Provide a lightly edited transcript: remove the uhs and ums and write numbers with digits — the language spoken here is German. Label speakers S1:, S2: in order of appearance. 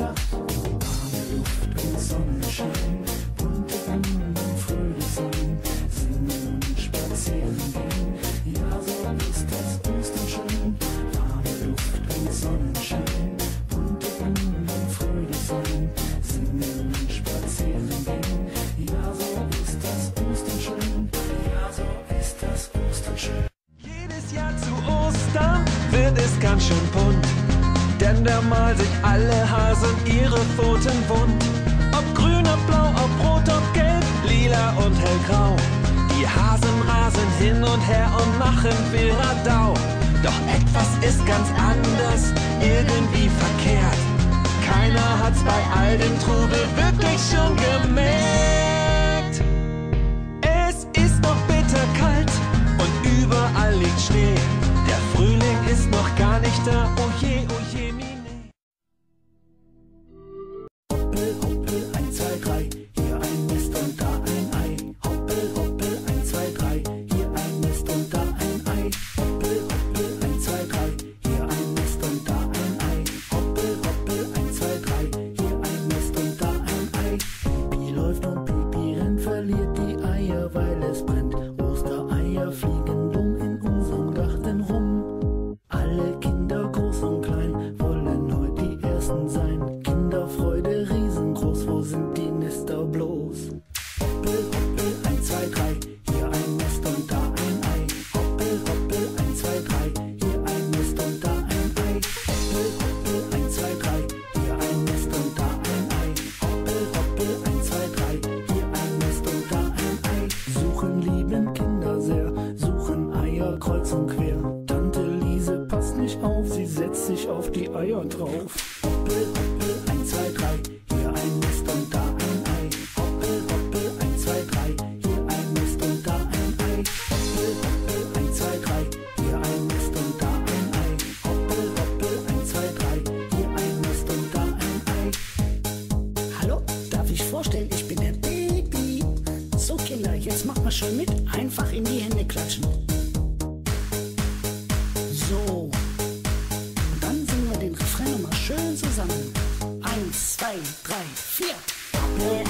S1: Nacht. Warme Luft und Sonnenschein, bunte Blumen und Fröhlich sein, singen und spazieren gehen. Ja, so ist das Ostern schön. Warme Luft und Sonnenschein, bunte Blumen und Fröhlich sein, singen und spazieren gehen. Ja, so ist das Ostern schön. Ja, so ist das Ostern schön.
S2: Jedes Jahr zu Ostern wird es ganz schön bunt, denn da malen sich alle Hasen ihre Pfoten wund. Ob grün, ob blau, ob rot, ob gelb, lila und hellgrau. Die Hasen rasen hin und her und machen viel Radau. Doch etwas ist ganz anders, irgendwie verkehrt. Keiner hat's bei all dem Trubel wirklich schon gemerkt. Es ist noch bitterkalt und überall liegt Schnee. Der Frühling ist noch gar nicht da, oh je, mine.
S1: Hoppel, hoppel, 1, 2, 3, hier ein Nest und da ein Ei. Hoppel, hoppel, 1, 2, 3, hier ein Nest und da ein Ei. Hoppel, hoppel, 1, 2, 3, hier ein Nest und da ein Ei. Hoppel, hoppel, 1, 2, 3, hier ein Nest und da ein Ei. Pipi läuft und Pipi rennt, verliert die Eier, weil es brennt. Ostereier fliegen dumm in unserem Garten rum. Alle Kinder, groß und klein, wollen heute die Ersten sein. Kinderfreude riesengroß, wo sind die Nester bloß? Hoppel, hoppel, 1, 2, 3, hier ein Nest und da ein Ei. Hoppel, hoppel, 1, 2, 3, hier ein Nest und da ein Ei. Hoppel, hoppel, 1, 2, 3, hier ein Nest und da ein Ei. Hoppel, hoppel, 1, 2, 3, hier ein Nest und da ein Ei. Suchen lieben Kinder sehr, suchen Eier kreuz und quer. Tante Liese passt nicht auf, sie setzt sich auf die Eier drauf. Hoppel, hoppel, 1, 2, 3, hier ein Nest und da ein Ei. Hoppel, hoppel, 1, 2, 3, hier ein Nest und da ein Ei. Hoppel, hoppel, 1, 2, 3, hier ein Nest und da ein Ei. Hoppel, hoppel, 1, 2, 3, hier ein Nest und da ein Ei.
S3: Hallo, darf ich vorstellen, ich bin der Baby. So Kinder, jetzt macht mal schön mit, einfach in die Hände klatschen. So, und dann singen wir den Refrain nochmal schön zusammen. 1, 2, 3, 4. Hoppel,